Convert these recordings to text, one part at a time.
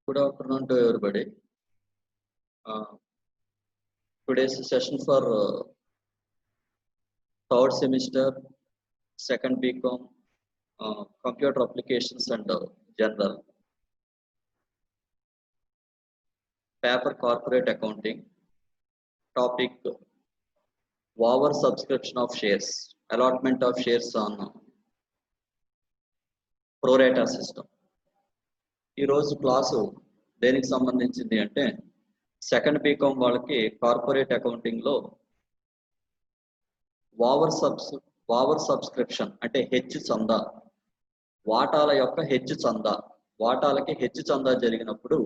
Good afternoon to everybody. Today's session for third semester, second BCom, computer applications and general. Paper corporate accounting. Topic: over subscription of shares, allotment of shares on pro rata system. ఈ రోజు class దేనికి సంబంధించింది అంటే second BCom వాళ్ళకి corporate accounting లో over subscription అంటే హెచ్చు చందా, వాటాల యొక్క హెచ్చు చందా, వాటాలకి హెచ్చు చందా జరిగినప్పుడు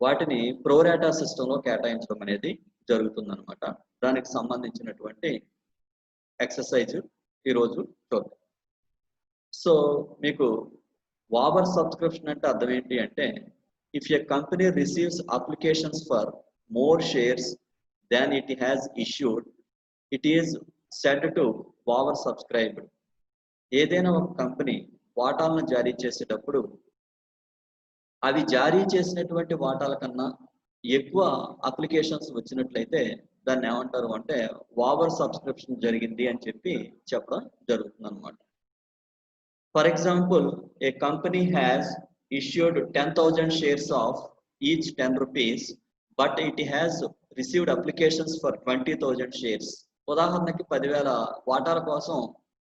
వాటిని ప్రోరాటా సిస్టంలో కేటాయించడం అనేది జరుగుతుందన్నమాట. దానికి సంబంధించినటువంటి ఎక్సర్సైజ్ ఈరోజు చూద్దాం. సో మీకు ఓవర్ సబ్స్క్రిప్షన్ అంటే అర్థం ఏంటి అంటే, if a company receives applications for more shares than it has issued, it is said to over subscribed. ఏదైనా ఒక కంపెనీ వాటాలను జారీ చేసేటప్పుడు అవి జారీ చేసినటువంటి వాటాల కన్నా ఎక్కువ అప్లికేషన్స్ వచ్చినట్లయితే దాన్ని ఏమంటారు అంటే ఓవర్ సబ్స్క్రిప్షన్ జరిగింది అని చెప్పడం జరుగుతుంది అన్నమాట. For example, a company has issued 10,000 shares of each 10 rupees, but it has received applications for 20,000 shares. ఉదాహరణకి 10,000 వాటాల కోసం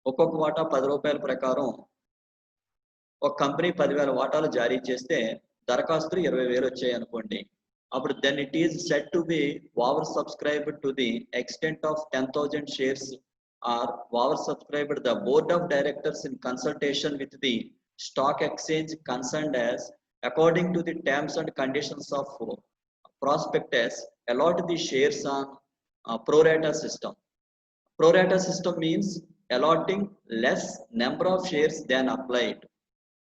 ఒక్కొక్క వాటా 10 రూపాయల ప్రకారం ఒక కంపెనీ 10,000 వాటాలు జారీ చేస్తే దరఖాస్తులు 20,000 వచ్చాయి అనుకోండి. అప్పుడు then it is said to be over subscribed to the extent of 10,000 shares are oversubscribed. The board of directors in consultation with the stock exchange concerned as according to the terms and conditions of prospectus allot the shares on pro rata system. Pro rata system means allotting less number of shares than applied.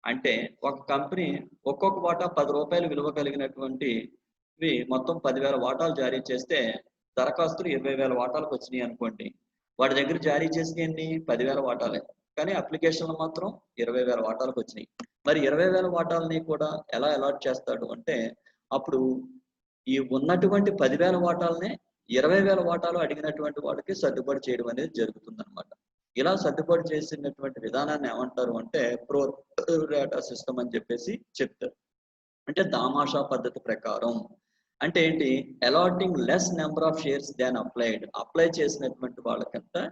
అంటే ఒక company ఒక్కొక్క వాటా 10 రూపాయలు విలువ కలిగినటువంటి మొత్తం 10,000 వాటాలు జారీ చేస్తే దరఖాస్తులు 20,000 వాటాలకు వచ్చినాయి అనుకోండి. వాడి దగ్గర జారీ చేసినవి 10,000 వాటాలే, కానీ అప్లికేషన్లు మాత్రం 20,000 వాటాలకు వచ్చినాయి. మరి 20,000 వాటాలని కూడా ఎలా అలాట్ చేస్తాడు అంటే, అప్పుడు ఈ ఉన్నటువంటి 10,000 వాటాలనే 20,000 వాటాలు అడిగినటువంటి వాడికి సర్దుబాటు చేయడం అనేది జరుగుతుందన్నమాట. ఇలా సర్దుబాటు చేసినటువంటి విధానాన్ని ఏమంటారు అంటే ప్రో రాటా సిస్టమ్ అని చెప్తారు. అంటే దామాషా పద్ధతి ప్రకారం అంటే ఏంటి, allotting less number of shares than applied. Apply చేసినటువంటి వాళ్ళకంతా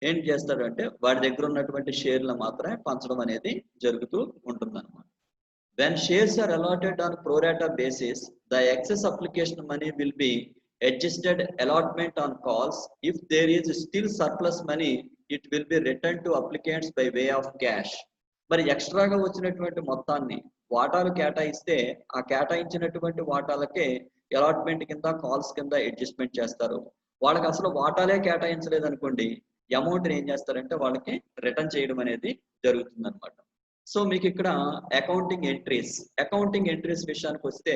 ఏం చేస్తాడు అంటే వాడి దగ్గర ఉన్నటువంటి షేర్లు మాత్రమే పంచడం అనేది జరుగుతూ ఉంటుందన్నమాట. When shares are allotted on pro rata basis the excess application money will be adjusted allotment on calls. If there is still surplus money it will be return to applicants by way of cash. మరి ఎక్స్ట్రాగా వచ్చినటువంటి మొత్తాన్ని వాటాలు కేటాయిస్తే ఆ కేటాయించినటువంటి వాటాలకే allotment కింద కాల్స్ కింద అడ్జస్ట్మెంట్ చేస్తారు. వాళ్ళకి అసలు వాటాలే కేటాయించలేదు అనుకోండి, అమౌంట్ని ఏం చేస్తారంటే వాళ్ళకి రిటర్న్ చేయడం అనేది జరుగుతుంది అనమాట. సో మీకు ఇక్కడ అకౌంటింగ్ ఎంట్రీస్ విషయానికి వస్తే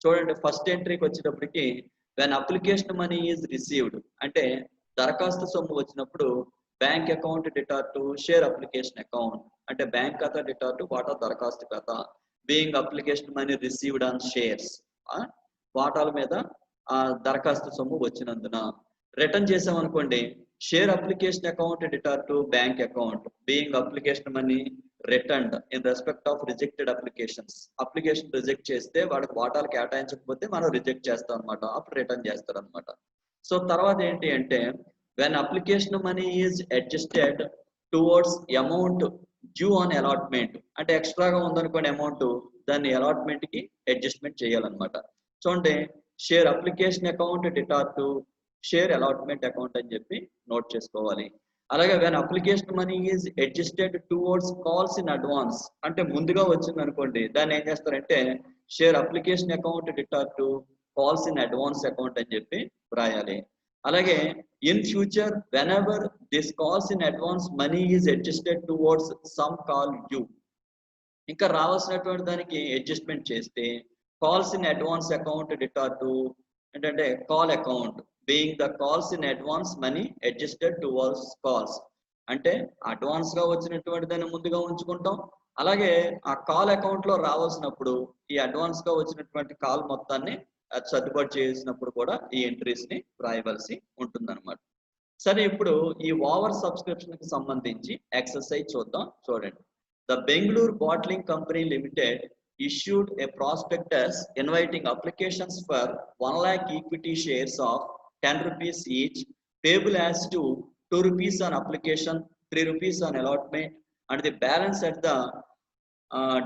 చూడండి, ఫస్ట్ ఎంట్రీకి వచ్చేటప్పటికి when application money is received అంటే దరఖాస్తు సొమ్ము వచ్చినప్పుడు bank account debtor to share application account అంటే బ్యాంక్ ఖాతా డిటార్ టు వాటా దరఖాస్తు ఖాతా. Being application money received on shares, వాటాల మీద దరఖాస్తు సొమ్ము వచ్చినందున రిటర్న్ చేసామనుకోండి, share application account debtor to bank account. Being application money returned in respect of rejected applications. Application reject చేస్తే వాడికి వాటాలు కేటాయించకపోతే మనం రిజెక్ట్ చేస్తాం అనమాట, అప్పుడు రిటర్న్ చేస్తారు అనమాట. సో తర్వాత ఏంటి అంటే when application money is adjusted towards amount due on allotment అంటే ఎక్స్ట్రాగా ఉందనుకోండి అమౌంట్, దాన్ని అలాట్మెంట్ కి అడ్జస్ట్మెంట్ చేయాలన్నమాట. చూడండి, share application account debtor to share allotment account అని చెప్పి నోట్ చేసుకోవాలి. అలాగే when application money is adjusted towards calls in advance అంటే ముందుగా వచ్చింది అనుకోండి, దాన్ని ఏం చేస్తారంటే share application account debtor to calls in advance account అని చెప్పి రాయాలి. అలాగే in future whenever this calls in advance money is adjusted towards some call due, ఇంకా రావాల్సినటువంటి దానికి అడ్జస్ట్మెంట్ చేస్తే calls in advance account debtor to ఏంటంటే call account. Being the calls in advance money adjusted towards calls అంటే advance గా వచ్చినటువంటి దాన్ని ముందుగా ఉంచుకుంటాం, అలాగే ఆ కాల్ అకౌంట్ లో రావాల్సినప్పుడు ఈ అడ్వాన్స్ గా వచ్చినటువంటి కాల్ మొత్తాన్ని అది సర్దుబాటు చేసినప్పుడు కూడా ఈ ఎంట్రీస్ ని రాయవలసి ఉంటుందన్నమాట. సరే, ఇప్పుడు ఈ ఓవర్ సబ్స్క్రిప్షన్ కి సంబంధించి ఎక్సర్సైజ్ చూద్దాం. చూడండి. The Bengaluru bottling company limited issued a prospectus inviting applications for 1 lakh equity shares of 10 rupees each, payable as to 2 rupees on application, 3 rupees on allotment, and the balance at the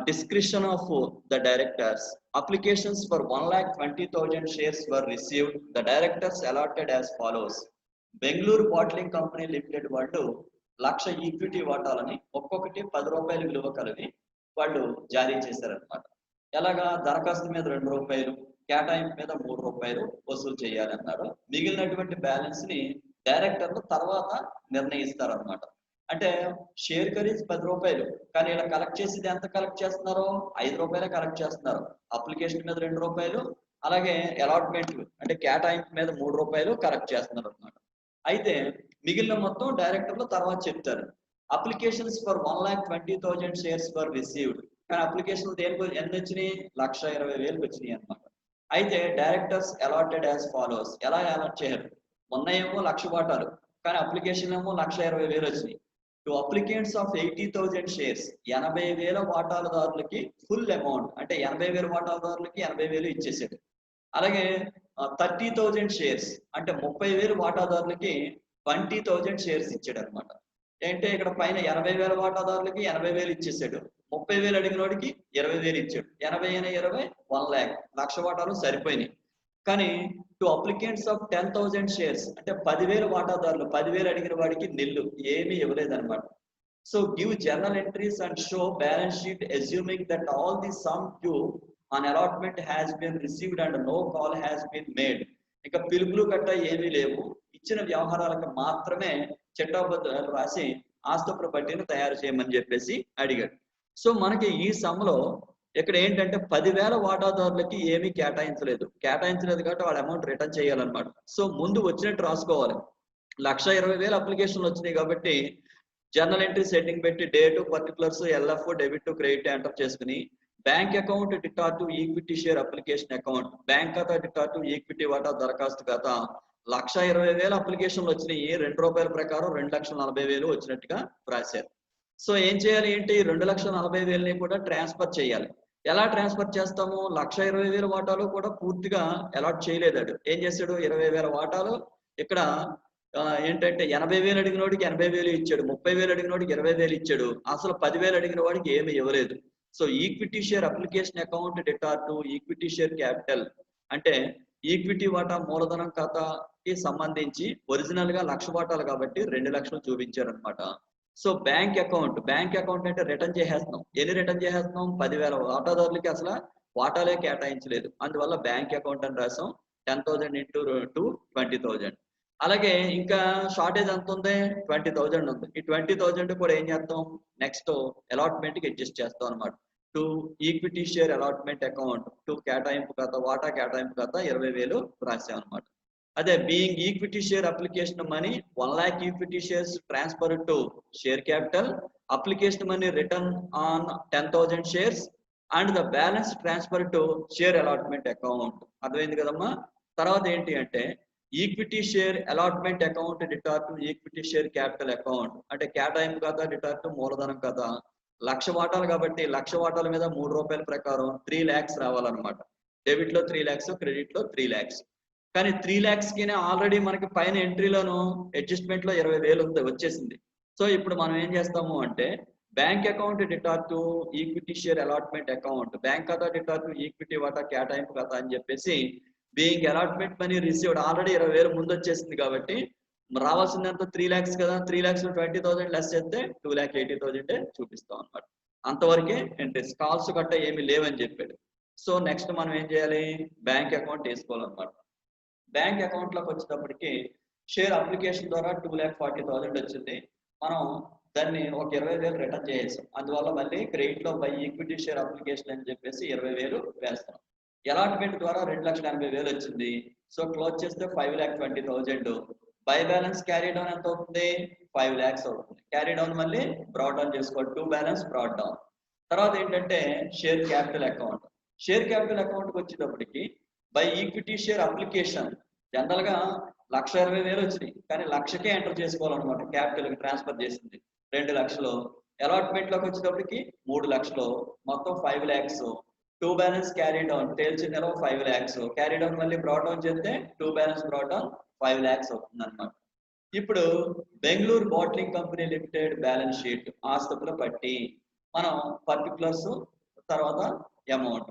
discretion of the directors. Applications for 1,20,000 shares were received. The directors allotted as follows. Bengaluru bottling company limited వాళ్ళు 1,00,000 equity వాటాలని ఒక్కొక్కటి 10 రూపాయల విలువ కలిగి వాళ్ళు జారీ చేశారనమాట. ఎలాగా? దరఖాస్తు మీద 2 రూపాయలు, కేటాయింపు మీద 3 రూపాయలు వసూలు చేయాలన్నారు. మిగిలినటువంటి బ్యాలెన్స్ ని డైరెక్టర్లు తర్వాత నిర్ణయిస్తారనమాట. అంటే షేర్ ఖరీదు 10 రూపాయలు, కానీ ఇలా కలెక్ట్ చేసేది ఎంత కలెక్ట్ చేస్తున్నారు? 5 రూపాయలే కలెక్ట్ చేస్తున్నారు. అప్లికేషన్ మీద 2 రూపాయలు, అలాగే అలాట్మెంట్ అంటే కేటాయింపు మీద 3 రూపాయలు కలెక్ట్ చేస్తున్నారు అనమాట. అయితే మిగిలిన మొత్తం డైరెక్టర్లు తర్వాత చెప్తారు. Applications for 1,20,000 shares for received. కానీ అప్లికేషన్ దేనికి ఎంత వచ్చినాయి? 1,20,000 వచ్చినాయి అనమాట. అయితే డైరెక్టర్స్ అలాటెడ్ యాజ్ ఫాలోస్. ఎలా అలాట్ చేయాలి? మొన్నేమో 1,00,000 వాటాలు, కానీ అప్లికేషన్ ఏమో 1,20,000 వచ్చినాయి. టు అప్లికెంట్స్ ఆఫ్ 80,000 షేర్స్, 80,000 వాటాదారులకి ఫుల్ అమౌంట్ అంటే 80,000 వాటాదారులకి 80,000 ఇచ్చేసాడు. అలాగే 30,000 షేర్స్ అంటే 30,000 వాటాదారులకి 20,000 షేర్స్ ఇచ్చాడు అనమాట. అంటే ఇక్కడ పైన 80,000 వాటాదారులకి 80,000 ఇచ్చేసాడు. 30,000 అడిగిన వాడికి 20,000 ఇచ్చాడు. 80 అయినా 20 1 lakh, 1,00,000 వాటాలు సరిపోయినాయి. కానీ టు అప్లికెంట్స్ ఆఫ్ 10,000 షేర్స్ అంటే 10,000 వాటాదారులు, 10,000 అడిగిన వాడికి నిల్లు, ఏమీ ఇవ్వలేదన్నమాట. So give journal entries and show balance sheet assuming that all the sum due on allotment has been received and no call has been made. ఇక పిలుపులు గట్ట ఏమీ లేవు, ఇచ్చిన వ్యవహారాలకు మాత్రమే చట్టాబద్ధాలు రాసి ఆస్తుల పట్టిని తయారు చేయమని చెప్పేసి అడిగాడు. సో మనకి ఈ సమ్లో ఇక్కడ ఏంటంటే 10,000 వాటాదారులకి ఏమీ కేటాయించలేదు కాబట్టి వాళ్ళ అమౌంట్ రిటర్న్ చేయాలన్నమాట. సో ముందు వచ్చినట్టు రాసుకోవాలి. 1,20,000 అప్లికేషన్లు వచ్చినాయి కాబట్టి జర్నల్ ఎంట్రీ సెట్టింగ్ పెట్టి date, particulars, LF, debit, credit enter చేసుకుని bank account debtor to equity share application account, bank ఖాతా డిటార్ టు ఈక్విటీ వాటా దరఖాస్తు ఖాతా. 1,20,000 అప్లికేషన్లు వచ్చినాయి. 2 రూపాయల ప్రకారం 2,40,000 వచ్చినట్టుగా రాశారు. సో ఏం చేయాలి ఏంటి? 2,40,000 కూడా ట్రాన్స్ఫర్ చేయాలి. ఎలా ట్రాన్స్ఫర్ చేస్తాము? 1,20,000 వాటాలు కూడా పూర్తిగా అలాట్ చేయలేదాడు. ఏం చేశాడు? 20,000 వాటాలు ఇక్కడ ఏంటంటే 80,000 అడిగిన వాడికి 80,000 ఇచ్చాడు, 30,000 అడిగిన వాడికి 20,000 ఇచ్చాడు, అసలు 10,000 అడిగిన వాడికి ఏమి ఇవ్వలేదు. So equity share application account debtor to equity share capital అంటే ఈక్విటీ వాటా మూలధనం ఖాతాకి సంబంధించి ఒరిజినల్ గా 1,00,000 వాటాలు కాబట్టి 2,00,000 చూపించారు అనమాట. సో బ్యాంక్ అకౌంట్ అంటే రిటర్న్ చేసేస్తున్నాం. ఎన్ని రిటర్న్ చేసేస్తున్నాం? 10,000 వాటాదారులకి అసలు వాటాలే కేటాయించలేదు, అందువల్ల బ్యాంక్ అకౌంట్ అని రాసాం. 10,000 ఇంటూ 20,000. అలాగే ఇంకా షార్టేజ్ ఎంత ఉంది? 20,000 ఉంది. ఈ 20,000 కూడా ఏం చేస్తాం? నెక్స్ట్ అలాట్మెంట్ కి అడ్జస్ట్ చేస్తాం అనమాట. To equity share allotment account, to కేటాయింపు ఖాతా, వాటా కేటాయింపు ఖాతా 20,000 రాసాం అనమాట. అదే being equity share application money 1 lakh equity shares transfer to share capital, application money return on 10,000 shares and the balance transfer to share allotment account. అర్థమైంది కదమ్మా? తర్వాత ఏంటి అంటే equity share allotment account debtor to equity share capital account అంటే కేటాయింపు ఖాతా debtor to మూలధనం ఖాతా. 1,00,000 వాటాలు కాబట్టి 1,00,000 వాటాల మీద 3 రూపాయల ప్రకారం 3 lakhs రావాలన్నమాట. డెబిట్ లో 3 lakhs, క్రెడిట్ లో 3 lakhs. కానీ 3 lakhs కి ఆల్రెడీ మనకి పైన ఎంట్రీలోను అడ్జస్ట్మెంట్ లో 20,000 ఉంది, వచ్చేసింది. సో ఇప్పుడు మనం ఏం చేస్తాము అంటే bank account debtor to equity share allotment account, bank ఖాతా డిటార్ టు ఈక్విటీ వాటా కేటాయింపు ఖాతా అని చెప్పేసి being allotment money received already 20,000 ముందు వచ్చేసింది కాబట్టి రావాల్సిందంతా 3 lakhs కదా. 3 lakhs 20,000 లెస్ చేస్తే 2,80,000 చూపిస్తాం అనమాట. అంతవరకే ఎంట్రీస్, కాల్స్ గట్ట ఏమి లేవని చెప్పాడు. సో నెక్స్ట్ మనం ఏం చేయాలి? బ్యాంక్ అకౌంట్ వేసుకోవాలన్నమాట. బ్యాంక్ అకౌంట్ లోకి వచ్చేటప్పటికి షేర్ అప్లికేషన్ ద్వారా 2,40,000 వచ్చింది. మనం దాన్ని ఒక 20,000 రిటర్న్ చేసేసాం. అందువల్ల మళ్ళీ క్రెడిట్ లో బై ఈక్విటీ షేర్ అప్లికేషన్ అని చెప్పేసి 20,000 వేస్తాం. అలాట్మెంట్ ద్వారా 2,80,000 వచ్చింది. సో క్లోజ్ చేస్తే 5,20,000. బై బ్యాలెన్స్ క్యారీ డౌన్ ఎంత అవుతుంది? 5 lakhs అవుతుంది. క్యారీ డౌన్ మళ్ళీ బ్రాడ్ డౌన్ చేసుకోవాలి. 2 balance బ్రాడ్ డౌన్. తర్వాత ఏంటంటే share capital account. Share capital అకౌంట్కి వచ్చేటప్పటికి by equity share application general గా 1,20,000 వచ్చినాయి, కానీ 1,00,000కే ఎంటర్ చేసుకోవాలన్నమాట. క్యాపిటల్ ట్రాన్స్ఫర్ చేసింది 2,00,000. అలాట్మెంట్ లోకి వచ్చేటప్పటికి 3,00,000, మొత్తం 5 lakhs. 2 balance క్యారీ డౌన్, తేల్చిన 5 lakhs క్యారీ డౌన్, మళ్ళీ బ్రాడ్ డౌన్ చేస్తే 2 balance బ్రాడ్ డౌన్ 5 lakhs అవుతుంది అనమాట. ఇప్పుడు Bengaluru bottling company limited balance sheet ఆస్తుల పట్టి మనం పర్టికులర్స్, తర్వాత amount,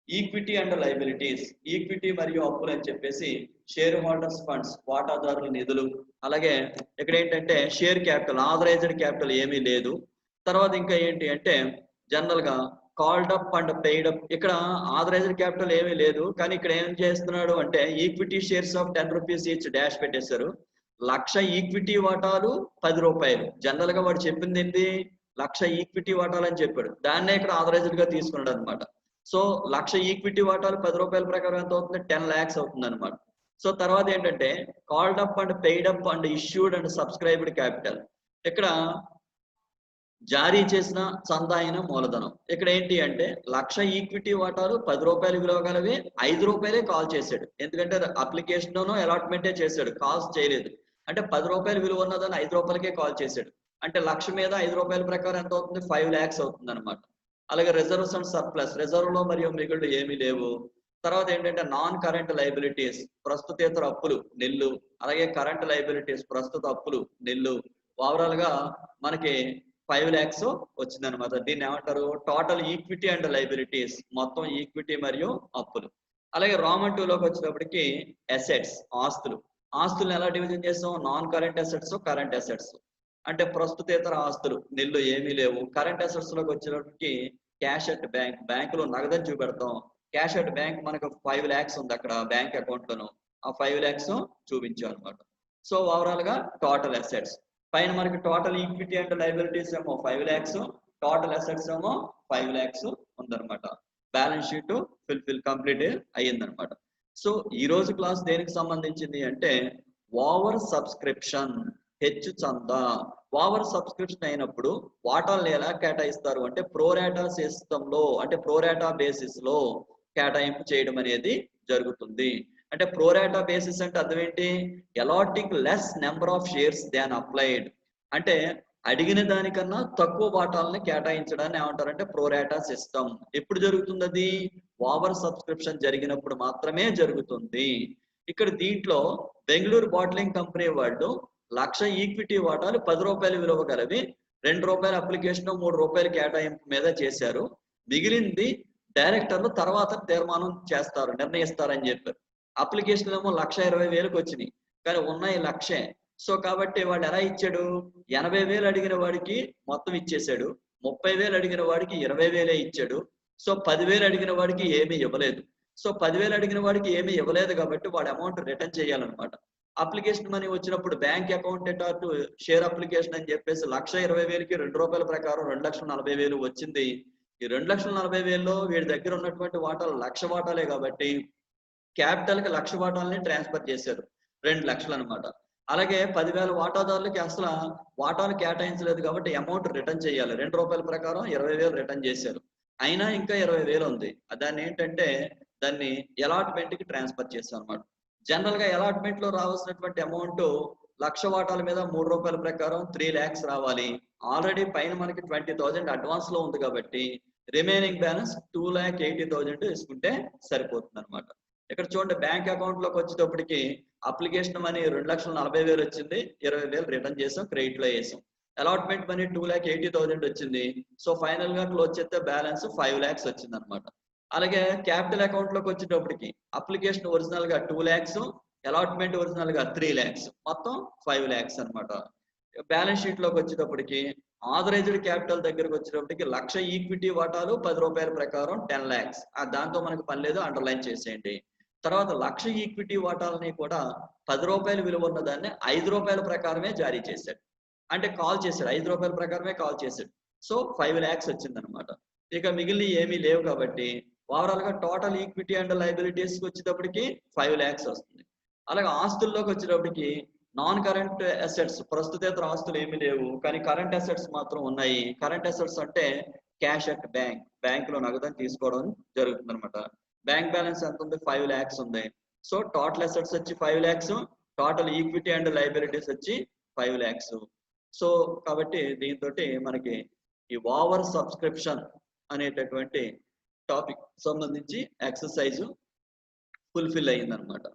equity and liabilities, equity మరియు అప్పులు అని చెప్పేసి షేర్ హోల్డర్స్ ఫండ్స్ వాటాదారుల నిధులు, అలాగే ఇక్కడ ఏంటంటే షేర్ క్యాపిటల్ ఆథరైజ్డ్ క్యాపిటల్ ఏమీ లేదు. తర్వాత ఇంకా ఏంటి అంటే జనరల్ గా called up and paid up, ఇక్కడ ఆథరైజ్డ్ క్యాపిటల్ ఏమీ లేదు, కానీ ఇక్కడ ఏం చేస్తున్నాడు అంటే equity shares of 10 rupees each dash పెట్టేశారు. 1,00,000 ఈక్విటీ వాటాలు 10 రూపాయలు. జనరల్ గా వాడు చెప్పింది ఏంటి, 1,00,000 ఈక్విటీ వాటాలు అని చెప్పాడు, దాన్నే ఇక్కడ ఆథరైజ్డ్ గా తీసుకున్నాడు అనమాట. సో 1,00,000 ఈక్విటీ వాటాలు 10 రూపాయల ప్రకారం ఎంత అవుతుంది, 10 lakhs అవుతుంది అనమాట. సో తర్వాత ఏంటంటే called up and paid up and issued and subscribed capital, ఇక్కడ జారీ చేసిన చందా అయిన మూలధనం. ఇక్కడ ఏంటి అంటే 1,00,000 ఈక్విటీ వాటాలు 10 రూపాయలు విలువ గలవి, 5 రూపాయలే కాల్ చేశాడు. ఎందుకంటే అప్లికేషన్ అలాట్మెంటే చేశాడు, కాల్స్ చేయలేదు. అంటే 10 రూపాయలు విలువ ఉన్నదని 5 రూపాయలకే కాల్ చేశాడు. అంటే 1,00,000 మీద 5 రూపాయల ప్రకారం ఎంత అవుతుంది, 5 lakhs అవుతుంది అనమాట. అలాగే రిజర్వ్స్ అండ్ సర్ప్లస్, రిజర్వ్ లో మరియు మిగుళ్ళు ఏమీ లేవు. తర్వాత ఏంటంటే నాన్ కరెంట్ లైబిలిటీస్, ప్రస్తుతేతర అప్పులు నిల్లు, అలాగే కరెంట్ లైబిలిటీస్ ప్రస్తుత అప్పులు నిల్లు. ఓవరాల్ గా మనకి 5 lakhs వచ్చిందనమాట. దీన్ని ఏమంటారు, టోటల్ ఈక్విటీ అండ్ లైబిలిటీస్, మొత్తం ఈక్విటీ మరియు అప్పులు. అలాగే రామన్ 2 లోకి వచ్చేటప్పటికి అసెట్స్, ఆస్తులు. ఆస్తులను ఎలా డివిజన్ చేస్తాం, non current assets, current assets. అంటే ప్రస్తుతేతర ఆస్తులు నిల్లు ఏమీ లేవు. కరెంట్ అసెట్స్ లోకి వచ్చేటప్పటికి క్యాష్ అట్ బ్యాంక్, బ్యాంకులో నగదని చూపెడతాం. క్యాష్ అట్ బ్యాంక్ మనకు 5 lakhs ఉంది అక్కడ బ్యాంక్ అకౌంట్ లోను, ఆ 5 lakhs చూపించాం అనమాట. సో ఓవరాల్ గా టోటల్ అసెట్స్ పైన మనకి టోటల్ ఈక్విటీ అండ్ లైబిలిటీస్ ఏమో 5 lakhs, టోటల్ అసెట్స్ ఏమో 5 lakhs ఉందన్నమాట. బ్యాలెన్స్ షీట్ ఫుల్ఫిల్ కంప్లీట్ అయ్యిందనమాట. సో ఈ రోజు క్లాస్ దేనికి సంబంధించింది అంటే ఓవర్ సబ్స్క్రిప్షన్, హెచ్చు చందా. ఓవర్ సబ్స్క్రిప్షన్ అయినప్పుడు వాటాలను ఎలా కేటాయిస్తారు అంటే ప్రోరాటా సిస్టమ్ లో, అంటే ప్రోరాటా బేసిస్ లో కేటాయింపు చేయడం అనేది జరుగుతుంది. అంటే ప్రోరాటా బేసిస్ అంటే అర్థం ఏంటి, allotting less number of shares than applied, అంటే అడిగిన దానికన్నా తక్కువ వాటాలను కేటాయించడాన్ని ఏమంటారంటే ప్రోరాటా సిస్టమ్. ఎప్పుడు జరుగుతుంది అది, ఓవర్ సబ్స్క్రిప్షన్ జరిగినప్పుడు మాత్రమే జరుగుతుంది. ఇక్కడ దీంట్లో బెంగళూరు బాట్లింగ్ కంపెనీ వాళ్ళు 1,00,000 ఈక్విటీ వాటాలు 10 రూపాయలు విలువ గలవి, 2 రూపాయల అప్లికేషన్ 3 రూపాయల కేటాయింపు మీద చేశారు. మిగిలింది డైరెక్టర్లు తర్వాత తీర్మానం చేస్తారు, నిర్ణయిస్తారని చెప్పారు. అప్లికేషన్ ఏమో 1,20,000కి వచ్చినాయి, కానీ ఉన్నాయి 1,00,000. సో కాబట్టి వాడు ఎలా ఇచ్చాడు, 80,000 అడిగిన వాడికి మొత్తం ఇచ్చేసాడు, 30,000 అడిగిన వాడికి 20,000 ఇచ్చాడు. సో 10,000 అడిగిన వాడికి ఏమీ ఇవ్వలేదు. సో 10,000 అడిగిన వాడికి ఏమీ ఇవ్వలేదు కాబట్టి వాడు అమౌంట్ రిటర్న్ చేయాలన్నమాట. అప్లికేషన్ మనీ వచ్చినప్పుడు bank account to share application అని చెప్పేసి 1,20,000కి 2 రూపాయల ప్రకారం 2,40,000 వచ్చింది. ఈ 2,40,000లో వీడి దగ్గర ఉన్నటువంటి వాటాలు 1,00,000 వాటాలే కాబట్టి క్యాపిటల్ కి 1,00,000 వాటాలని ట్రాన్స్ఫర్ చేశారు, 2 లక్షలు అనమాట. అలాగే 10,000 వాటాదారులకి అసలు వాటాలు కేటాయించలేదు కాబట్టి అమౌంట్ రిటర్న్ చేయాలి. 2 రూపాయల ప్రకారం 20,000 రిటర్న్ చేశారు. అయినా ఇంకా 20,000 ఉంది. దాన్ని ఏంటంటే దాన్ని అలాట్మెంట్ కి ట్రాన్స్ఫర్ చేశాం అనమాట. జనరల్ గా అలాట్మెంట్ లో రావాల్సినటువంటి అమౌంట్ 1,00,000 వాటాల మీద 3 రూపాయల ప్రకారం 3 lakhs రావాలి. ఆల్రెడీ పైన మనకి 20,000 అడ్వాన్స్ లో ఉంది కాబట్టి రిమైనింగ్ బ్యాలెన్స్ 2,80,000 తీసుకుంటే సరిపోతుంది అనమాట. ఇక్కడ చూడండి బ్యాంక్ అకౌంట్ లోకి వచ్చేటప్పటికి అప్లికేషన్ మనీ 2,40,000 వచ్చింది, 20,000 రిటర్న్ చేసాం, క్రెడిట్ లో వేసాం. అలాట్మెంట్ మనీ 2,80,000 వచ్చింది. సో ఫైనల్ గా క్లోజ్ చేస్తే బ్యాలెన్స్ 5 lakhs వచ్చింది అనమాట. అలాగే క్యాపిటల్ అకౌంట్ లోకి వచ్చేటప్పటికి అప్లికేషన్ ఒరిజినల్ గా 2 lakhs, అలాట్మెంట్ ఒరిజినల్ గా 3 lakhs, మొత్తం 5 lakhs అనమాట. బ్యాలెన్స్ షీట్ లోకి వచ్చేటప్పటికి ఆథరైజ్డ్ క్యాపిటల్ దగ్గరకు వచ్చేటప్పటికి 1,00,000 ఈక్విటీ వాటాలు 10 రూపాయల ప్రకారం 10 lakhs. దాంతో మనకు పని లేదు, అండర్లైన్ చేసేయండి. తర్వాత 1,00,000 ఈక్విటీ వాటాలని కూడా 10 రూపాయలు విలువ ఉన్న దాన్ని 5 రూపాయల ప్రకారమే జారీ చేశాడు, అంటే కాల్ చేశాడు, 5 రూపాయల ప్రకారమే కాల్ చేశాడు. సో 5 lakhs వచ్చింది అనమాట. ఇక మిగిలిన ఏమీ లేవు కాబట్టి ఓవరాల్ గా టోటల్ ఈక్విటీ అండ్ లైబిలిటీస్ వచ్చేటప్పటికి 5 lakhs వస్తుంది. అలాగే ఆస్తుల్లోకి వచ్చేటప్పటికి నాన్ కరెంట్ అసెట్స్, ప్రస్తుతేతర ఆస్తులు ఏమీ లేవు, కానీ కరెంట్ అసెట్స్ మాత్రం ఉన్నాయి. కరెంట్ అసెట్స్ అంటే క్యాష్ అట్ బ్యాంక్ లో నగదని తీసుకోవడం జరుగుతుంది అనమాట. బ్యాంక్ బ్యాలెన్స్ ఎంత ఉంది? 5 lakhs ఉంది. సో టోటల్ అసెట్స్ వచ్చి 5 lakhs, total equity and liabilities వచ్చి 5 lakhs. సో కాబట్టి దీంతో మనకి ఈ ఓవర్ సబ్స్క్రిప్షన్ అనేటటువంటి టాపిక్ సంబంధించి ఎక్సర్సైజ్ ఫుల్ఫిల్ అయిందనమాట.